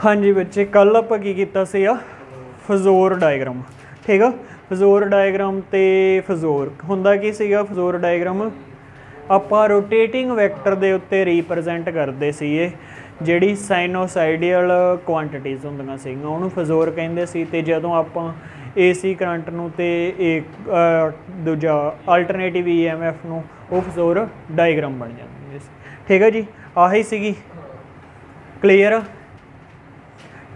हाँ जी बच्चे, कल आपां की कीता सीगा फजोर डायग्राम। ठीक है, फजोर डायग्राम ते फजोर हुंदा की सीगा। फजोर डायग्राम आपां रोटेटिंग वैक्टर दे उत्ते रिप्रजेंट करदे सीगे जिहड़ी साइनोसाइडियल क्वांटिटीज़ हुंदियां सीगियां, उहनूं फजोर कहिंदे सी। ते जदों आपां AC करंट नूं ते दूजा अल्टरनेटिव EMF नूं वो फजोर डायग्राम बन जांदी सी। ठीक है जी, आही सीगी क्लीयर।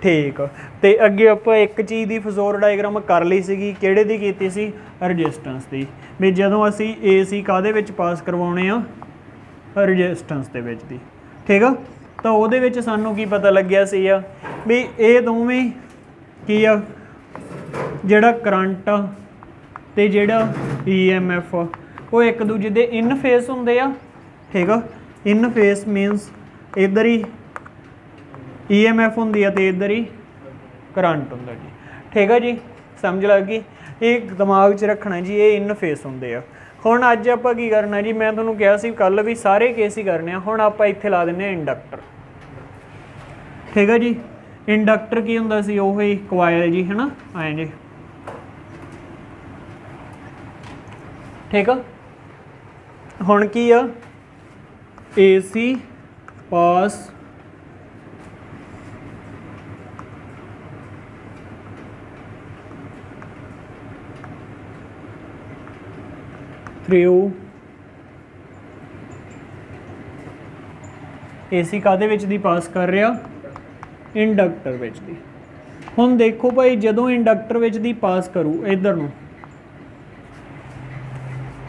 ठीक, तो अगे आप एक चीज़ की फजोर डायग्राम कर ली सी, किहड़े दी कीती सी? रजिस्टेंस की। भी जदों असी AC काहदे विच पास करवाउणे आ? रजिस्टेंस दे विच दी। ठीक है, तो उहदे विच सानूं की पता लग्या सीगा भी ये दोवें की आ, जिहड़ा करंट आ ते जिहड़ा EMF वो एक दूजे दे इन फेस हुंदे आ। ठीक है, इन फेस मीनस इधर ही EMF होंदी है तो इधर ही करंट होंदा जी। ठीक है जी, समझ लग गई। ये दिमाग च रखना जी, ये इन फेस होंदे आ। हुण अज आपां की करना जी, मैं तुहानूं कहा सी कल भी सारे केस ही करने आ। हुण आपां इत्थे ला दिंदे इंडक्टर। ठीक है जी, इंडक्टर की हुंदा सी? ओही कोयल जी, है ना, आए जी। ठीक है, हुण की आ AC पास थ्रू AC काहदे विच दी पास कर रहा? इंडक्टर विच दी। हुण देखो भाई, जदों इंडक्टर विच दी पास करूँ इधर नूं,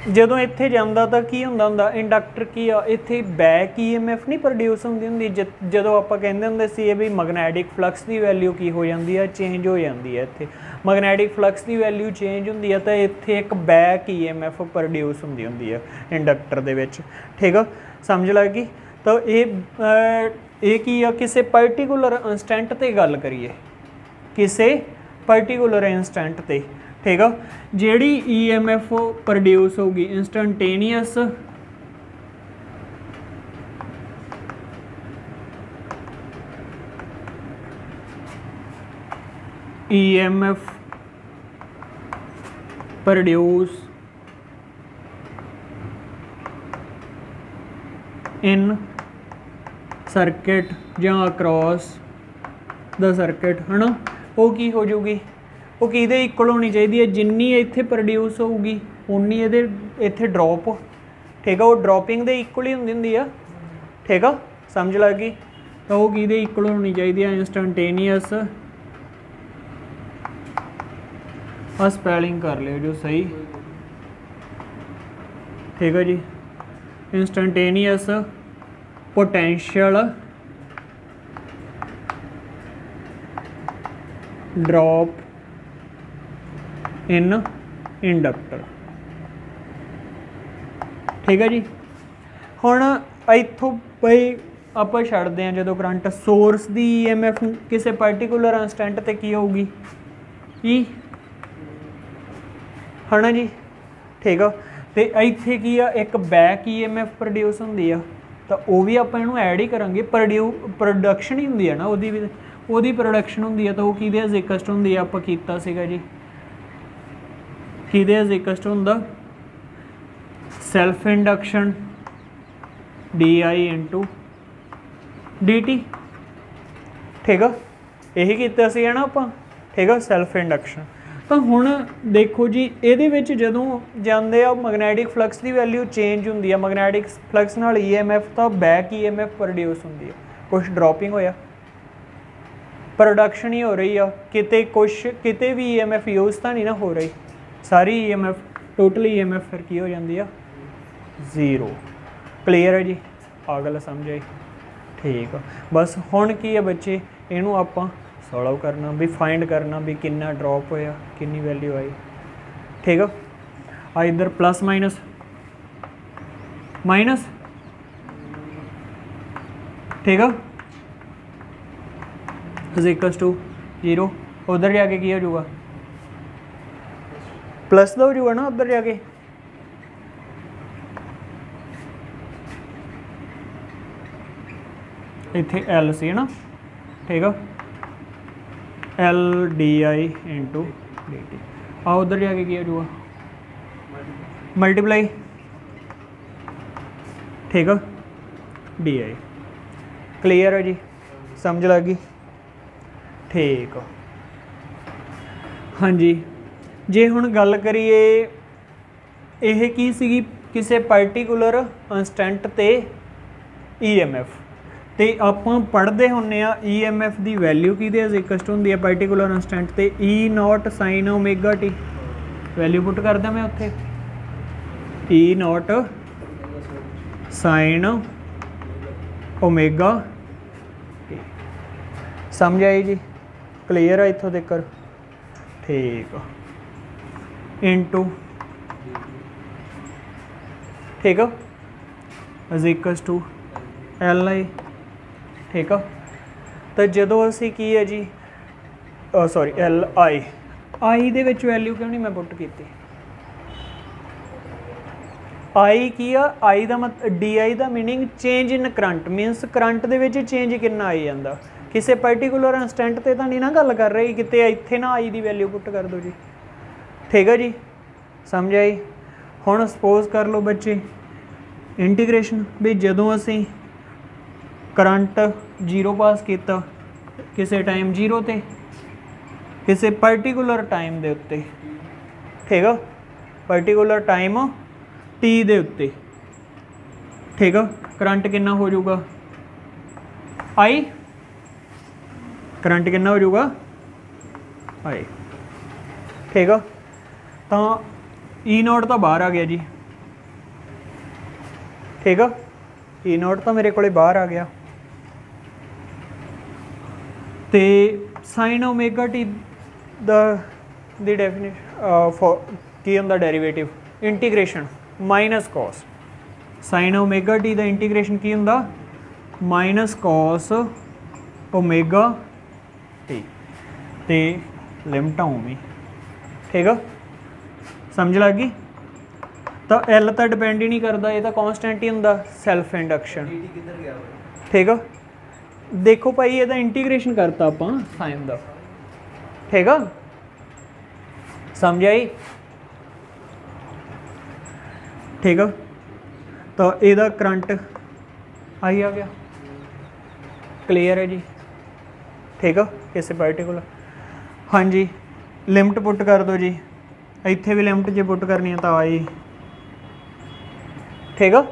जदों इत्थे जांदा तां की हुंदा हुंदा? इंडक्टर की आ इत्थे बैक EMF नहीं प्रोड्यूस हुंदी हुंदी। जदों आपां कहंदे हुंदे सी भी मैगनैटिक फ्लक्स की वैल्यू की हो जाती है? चेंज हो जाती है। इत्थे मैगनैटिक फ्लक्स की वैल्यू चेंज हुंदी है तो इत्थे एक बैक EMF प्रोड्यूस हुंदी हुंदी है इंडक्टर दे विच। ठीक है, समझ लग गई। तो ये की आ, किसी पर्टिकुलर इंस्टेंट ते गल करिए, किसी पर्टिकुलर इंस्टेंट ते। ठीक है, जिहड़ी EMF प्रोड्यूस होगी instantaneous EMF produce in circuit ਜਾਂ अक्रॉस द सर्किट, है ना, वो की हो जाऊगी? वो किहदे इक्वल होनी चाहिए है? जिन्नी इत्थे प्रोड्यूस होगी उन्नी इहदे इत्थे ड्रॉप। ठीक है, वो ड्रॉपिंग दे इक्वल ही हुंदी है। ठीक है, समझ लग गई। तो वो किहदे इक्वल होनी चाहिए है? इंस्टैंटेनियस। आ स्पैलिंग कर लियो जो सही। ठीक है जी, instantaneous potential drop in inductor. ठीक है जी, हुण इत्थों भाई आपां छड्डदे हां, जदों करंट सोर्स दी EMF किसी पर्टिकुलर इंस्टेंट ते की होगी? ई, है ना जी। ठीक है, तो इत्थे की आ एक बैक EMF प्रोड्यूस हुंदी आ, तो वो भी आपां इहनूं ऐड ही करांगे। प्रोडक्शन ही हुंदी है ना, ओहदी भी ओहदी प्रोडक्शन हुंदी है। तो वो किहदे इज इक्वल टू हुंदी है? आपां कीता सीगा जी, किहदे इज इक्वल टू हुंदा? Self induction DI into DT। ठीक है, यही कीता सी है ना आपां। ठीक है, सैल्फ इंडक्शन। तो हुण देखो जी, इहदे विच जदों जांदे आ मैगनैटिक फ्लक्स की वैल्यू चेंज हुंदी है। मैगनैटिक फ्लक्स नाल EMF तो बैक EMF प्रोड्यूस हुंदी है। कुछ ड्रॉपिंग होया, प्रोडक्शन ही हो रही है। किते कुछ किते भी EMF यूज तो नहीं ना हो रही, सारी EMF टोटल EMF फिर की हो जाती है? जीरो। क्लीयर है जी, आ गल समझ आई? ठीक है, बस हुण की है बच्चे, इनू आपां सॉल्व करना भी, फाइंड करना भी कितना ड्रॉप होया, कितनी वैल्यू आई। ठीक है, आ इधर प्लस माइनस माइनस। ठीक है, इज इक्वल्स टू 0। उधर जाके की हो जाऊगा? प्लस का हो जाऊगा ना उधर जाके। इत्थे L सी है ना, ठीक है। L D I into D T. आ उधर जाके क्या होगा, मल्टीप्लाई, ठीक है, डी आई। क्लीयर है जी, समझ लगी, ठीक है। हाँ जी, जे हुण गल करिए यह की सीगी किसी पर्टिकुलर इंस्टेंट ते EMF, तो आप पढ़ते होंने EMF की वैल्यू कि इक्वल होंगी है पर्टिकुलर इंस्टेंट ते E naught sine omega T. Value put करदा मैं उत्थे E naught sine omega T. समझ आई जी, क्लीयर है इत्थों तक, ठीक इंटू, ठीक है, is equal to L I, ठीक है। तो जदों असी की है जी, सॉरी एल आई, आई दे विच वैल्यू क्यों नहीं मैं पुट की, आई की आ, आई का मत डी आई का meaning change in current, मीनस current they which change कितना आई जाता, किसी पर्टिकुलर इंस्टेंट ते तां नहीं ना गल कर रही, किते इत्थे ना आई दी वैल्यू पुट कर दो जी, ठीक है जी, समझ आई। हुण सपोज कर लो बच्चे इंटीग्रेशन भी जदों असी करंट जीरो पास किया किसी टाइम जीरो ते किसी पर्टिकुलर टाइम दे उत्ते, ठीक है, पर्टिकुलर टाइम टी दे उत्ते, ठीक है, करंट कितना हो जाऊगा आई, करंट कितना हो जाऊगा आई, ठीक है। तो ई नॉट तो बाहर आ गया जी, ठीक है, ई नॉट तो मेरे को बाहर आ गया, तो साइन ओमेगा टी दी डेफिनेशन की होंदा derivative integration minus cos, sign omega T का इंटीग्रेशन की होंदा माइनस कॉस ओमेगा टी, ते लिमिट होवी, ठीक है, समझ लग गई। तो एल तो डिपेंड ही नहीं करता, ये तो कॉन्सटेंट ही होंदा सैल्फ इंडक्शन, ठीक है। देखो भाई ये इंटीग्रेशन करता आप साइन का, ठीक है, समझ आई, ठीक है। तो यदा करंट आई आ गया, क्लीयर है जी, ठीक है, किसी पर्टिकुलर, हाँ जी, लिमिट पुट कर दो जी, इत्थे भी लिमिट जो पुट करनी है तो आई, ठीक है।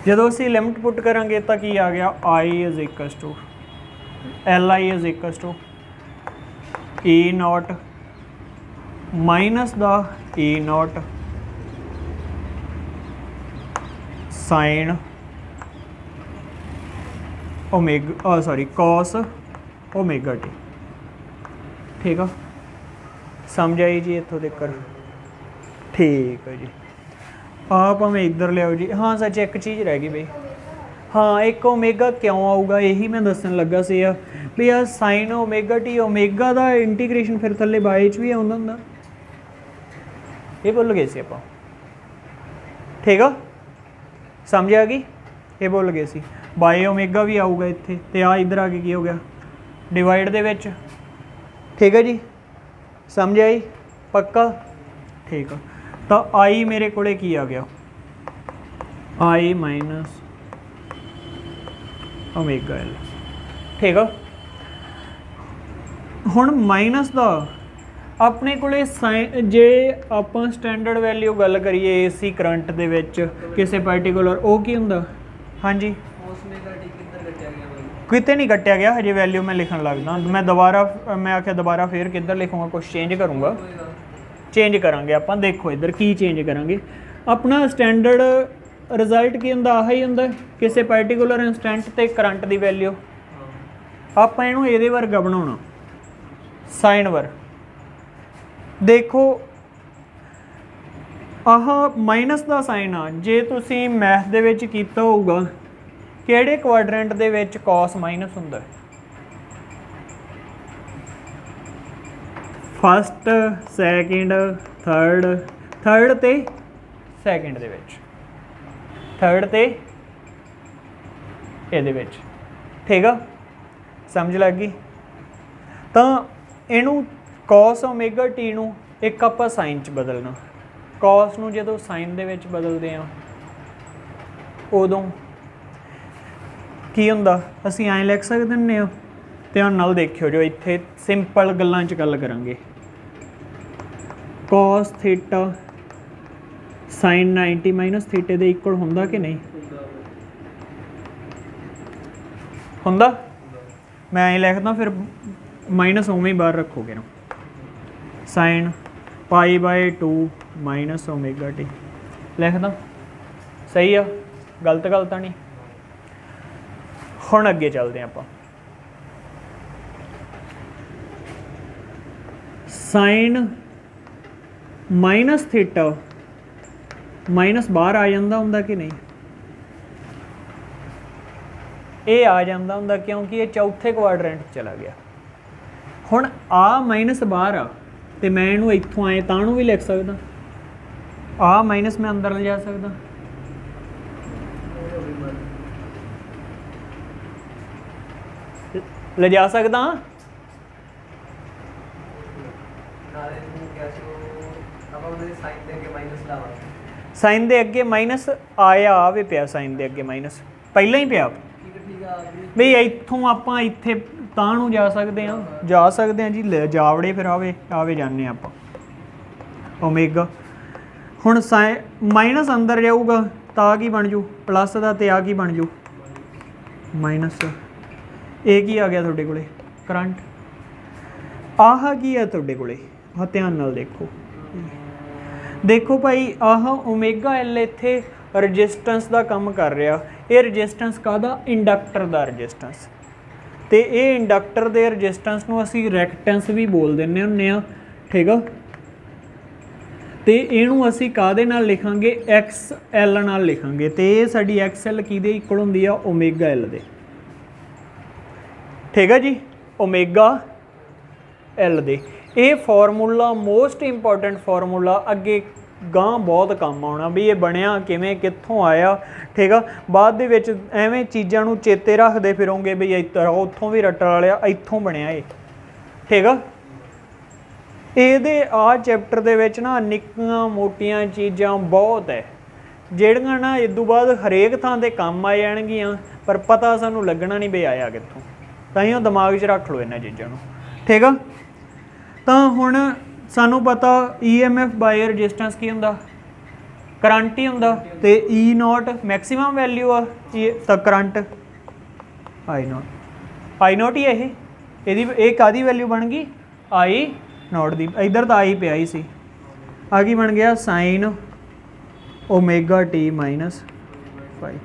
जो असी लिमिट पुट करांगे तो की आ गया I is equal to L I is equal to E naught minus the E naught sine omega, sorry cos omega T, ठीक है, समझ आई जी इतों तक, ठीक है जी। आप हमें इधर ले आओ जी, हाँ सच एक चीज़ रह गई बई, हाँ एक ओमेगा क्यों आऊगा यही मैं दसन लगा सी भी यार साइन ओमेगा टी, ओमेगा का इंटीग्रेशन फिर थले बाई च भी आउंदा हुंदा, ये भुल गए सी आपां, ठीक है, समझ आ गई, ये भुल गए सी, बाई ओमेगा भी आऊगा इत्थे, ते आ इधर आके की हो गया डिवाइड दे विच, ठीक है जी, समझ आई, पक्का, ठीक है। तो आई मेरे को की आ गया आई माइनस ओमेगा एल, ठीक है। हुण माइनस का अपने को जे आप स्टैंडर्ड वैल्यू गल करिए AC करंट दे विच किसी पर्टिकुलर वो की हुंदा, हाँ जी, कितने नहीं कट्टिया गया हजे, वैल्यू मैं लिखन लगदा, मैं दोबारा मैं आख्या दोबारा फिर किधर लिखूँगा, कुछ चेंज करूँगा, चेंज करांगे आप, देखो इधर की चेंज करांगे, अपना स्टैंडर्ड रिजल्ट की होंदा आही होंदा किसी पर्टिकुलर इंस्टेंट ते करंट दी वैल्यू, आप इहनूं इहदे वर्गा बनाउणा साइन वर्ग, देखो आह माइनस का साइन आ, जे तुसीं मैथ दे विच कीता होऊगा किहड़े क्वाड्रेंट दे विच कॉस माइनस हुंदा, फस्ट सैकेंड थर्ड, थर्ड ते सैकेंड दे विच, थर्ड ते इहदे विच, ठीक है, समझ लग गई। तो इनू cos ओमेगा टी नू एक आप साइन च बदलना, cos नू जो साइन दे विच बदलते हैं उदों की हुंदा, असीं ऐं लिख सकते हैं। ध्यान नाल देखियो जो इत्थे सिंपल गल्लां च गल करांगे। cos थीटा साइन 90 माइनस थीटे दे इक्वल हुंदा कि नहीं हुंदा? मैं ऐं लिखदा, फिर माइनस उवें ही बाहर रखोगे ना। Sine pi by 2 minus omega T लिखदा, सही आ, गलत गलत नहीं। हुण अगे चलते हैं आपां। साइन माइनस थीटा माइनस बाहर आ जाता हुंदा कि नहीं? ये आ जाता हुंदा क्योंकि ये चौथे क्वाड्रेंट चला गया। हुण आ माइनस बाहर आ तो मैं इनू इत्थों आए तां भी लिख सकदा, आ माइनस मैं अंदर ले जा सकदा। ले जा सकदा साइन दे अगे माइनस आया भी पिया, साइन दे अगे माइनस पहला ही पिया बई इत्थों आपां इत्थे तां नूं जा सकते हैं, जी ले जावड़े फिर आवे आवे जाने आपां ओमेगा। हुण साइन माइनस अंदर जाऊगा तो आ की बन जू प्लस का, तो आ की बन जू माइनस। ये की आ गया तुहाडे कोले करंट, आह की है तुहाडे कोले, आह ध्यान नाल देखो। देखो भाई आह ओमेगा एल इत्थे रजिस्टेंस का काम कर रहा, ये रजिस्टेंस काहदा? इंडक्टर का रजिस्टेंस। तो ये इंडक्टर के रजिस्टेंस नूं असीं रिएक्टेंस भी बोल दिंदे हुंदे आ, ठीक है। तो इहनूं असीं काहदे नाल लिखांगे? एक्स एल नाल लिखांगे। तो ये साडी एक्स एल किहदे इक्वल हुंदी आ? ओमेगा एल दे, ठीक है जी, ओमेगा एल दे। ये फॉर्मूला मोस्ट इंपॉर्टेंट फॉर्मूला, अगे गांह बहुत काम आना भी ये बनया किवें, कित्थों आया, ठीक है। बाद दे विच एवें चीज़ां नूं चेते रखदे फिरोंगे भी इत्तर उत्थों भी रट्टा लिया, इत्थों बनया ये, ठीक है। ये आ चैप्टर दे विच ना निक्कियां मोटियां चीज़ां बहुत है जिहड़ियां ना इदों बाद हरेक थां ते काम आ जाणगियां, पर पता सानूं लगना नहीं भी आया कित्थों, ताइयों दिमाग 'च रख लो इन्हां चीज़ां नूं, ठीक है। तो हुण सानू पता EMF बाय रजिस्टेंस की हुंदा? करंट ही हुंदा। तो E नॉट मैक्सीमम वैल्यू आ, तो करंट आई नॉट ही है ये कादी वैल्यू बन गई? आई नॉट दी। इधर तो आई पिया ही सी, आ की बन गया? Sign omega T minus 5।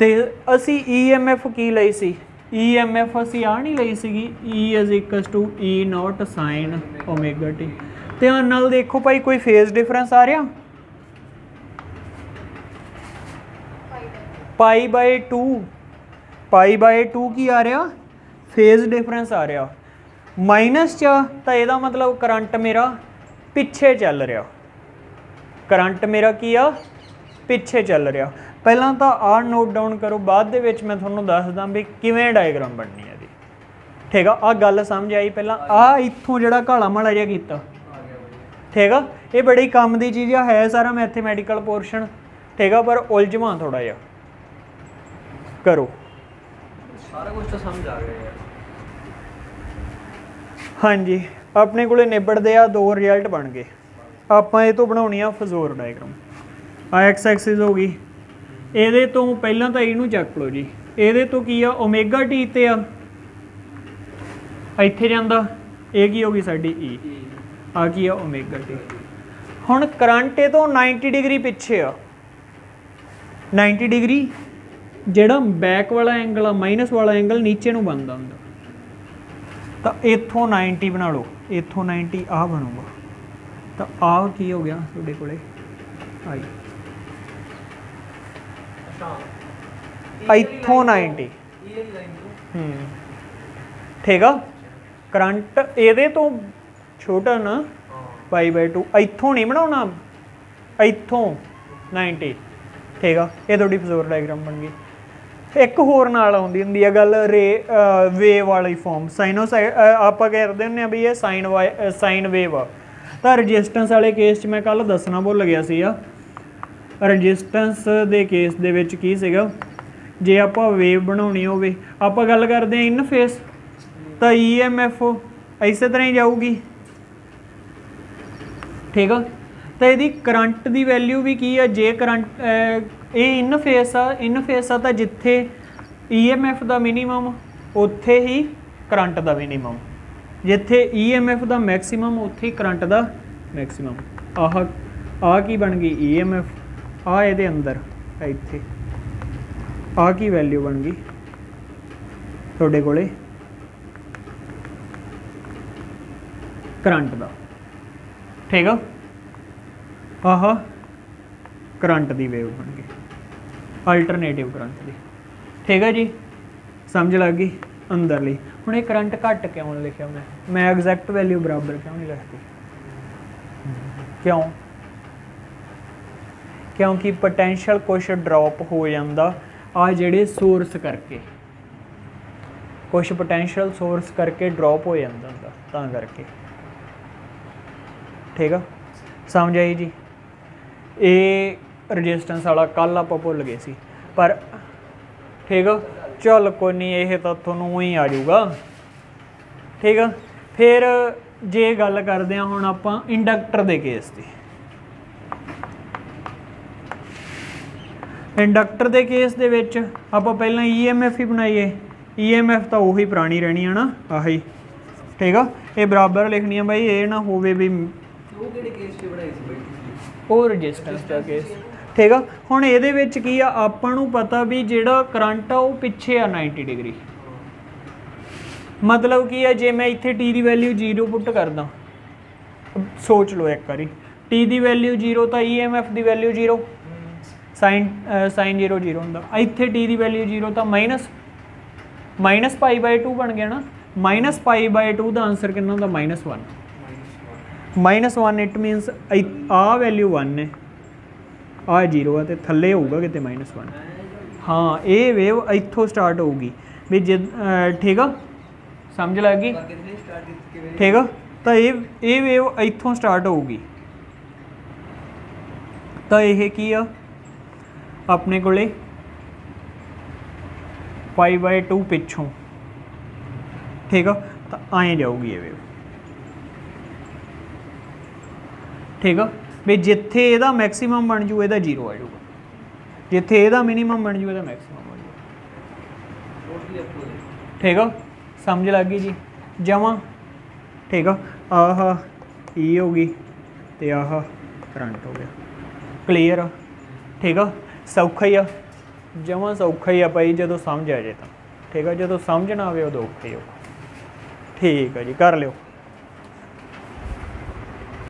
तो असी EMF की लई सी? EMF असी आ नहीं लई सीगी, E is equal to E naught sine omega t. ध्यान नाल देखो भाई कोई फेज डिफरेंस आ रहा? पाई बाय 2 की आ रहा? फेज डिफरेंस आ रहा माइनस च, तो यदा मतलब करंट मेरा पिछे चल रहा, करंट मेरा की आ पिछे चल रहा। पहला तो आ नोट डाउन करो, बाद दे विच मैं तुहानूं दसदा भी किवें डायग्राम बननी है दी, ठीक है। आ गल समझ आई? पहला आ इत्थों जिहड़ा काला माड़ा जिहा कीता, ठीक है, ये बड़ी काम दी चीज़ है, सारा मैथेमैटिकल पोर्शन, ठीक है, पर उलझवा थोड़ा जिहा करो, सारा कुछ तो समझ आ गया। हाँ जी, अपने कोले निबड़दे आ 2 रिजल्ट बन गए। आपां ये तो बनाउणी आ फजोर डायग्राम। आ एक्स एक्सिस हो गई, ये तो पहला तो इनू चक लो जी, ये तो की आ ओमेगा टी ते आ इत्थे जांदा, ये की होगी साडी ई, आ की आ ओमेगा टी। हुण करंट ये तो 90 डिग्री पिछे आ, 90 डिग्री जिहड़ा बैक वाला एंगल आ, माइनस वाला एंगल नीचे नूं बनदा हुंदा, तो इत्थों 90 बना लो, इत्थों 90 आ बनूगा, तो आ की हो गया तुहाडे कोले आई, इत्थों 90, ठीक है। करंट ये तो छोटा ना पाई बाय 2, इत्थों नहीं बनाना, इत्थों 90, ठीक है। ये थोड़ी फजोर डायग्राम बन गई। एक होर नाल आउंदी हुंदी है गल रे वेव वाली फॉर्म साइनोसाइड आपां कहते हुंदे आ भी ये साइन वेव आ तां रजिस्टेंस वाले केस च मैं कल दसना भुल गया सीगा रजिस्टेंस दे केस दे विच की सीगा जे आपां वेव बनाउणी होवे आपां गल करदे इन फेस तां EMF इसे तरह ही जाऊगी ठीक है तो यदि करंट की वैल्यू भी की है जे करंट ये इन फेस आ तो जिथे EMF का मिनीमम उत्थे ही करंट का मिनीमम जिथे EMF का मैक्सीमम उत्थे ही करंट का मैक्सीमम आ की बन गई EMF आ ये अंदर इत्थे आ की वैल्यू बन गई तुहाडे कोले करंट का ठीक है आह करंट की वेव बन गई अल्टरनेटिव करंट की ठीक है जी समझ लग गई अंदरली हुण ये करंट घट क्यों लिखा मैं एग्जैक्ट वैल्यू बराबर क्यों नहीं लिखती क्यों क्योंकि पोटेंशियल कुछ ड्रॉप हो जाता आ जिहड़े सोर्स करके कुछ पोटेंशियल सोर्स करके ड्रॉप हो जाता हुंदा तां करके ठीक है समझ आई जी ये रजिस्टेंस वाला कल आप भुल गए सी पर ठीक है चल कोई नहीं ये तो थोनों ही आ जाऊगा ठीक है फिर जे गल करते हैं हुण आपां इंडक्टर के केस की इंडक्टर के केस दे विच आपां पहलां EMF ही बनाइए EMF तो उही पुरानी रहनी है ना आही ठीक है ये बराबर लिखनी है भाई ये ना होवे भी रजिस्टेंस का केस ठीक है हुण इहदे विच की आ आपां नूं पता भी जिहड़ा करंट आ वो पिछे आ 90 डिग्री मतलब की है जे मैं इत्थे टी की वैल्यू 0 पुट करदा सोच लो एक बारी टी की वैल्यू 0 तो EMF की वैल्यू 0 साइन 0 0 हुंदा इत्थे टी की वैल्यू 0 तो माइनस π/2 बन गया ना -π/2 का आंसर कितना होंदा -1 इट मीनस आ वैल्यू 1 है आ 0 है तो थले होगा कि -1 हाँ ये वेव इत्थों स्टार्ट होगी भी जे ठीक है समझ लग गई ठीक है तो ये वेव इत्थों स्टार्ट होगी तो यह की आ अपने कोले π/2 पिछों ठीक है तो आए जाऊगी ये वेव ठीक है भी जिथे ਇਹਦਾ मैक्सीमम बन जू ਇਹਦਾ 0 आ जाऊगा जिथे ਇਹਦਾ मिनीमम बन जू ਇਹਦਾ मैक्सीमम बन जू ठीक है समझ लग गई जी जमा ठीक है आह ई होगी तो आह करंट हो गया क्लीयर ठीक है सौखा ही आ जमा सौखा ही आ भाई जो समझ आ जाए तो ठीक है जो समझ ना आए उदों औखा ही होगा ठीक है जी कर लियो।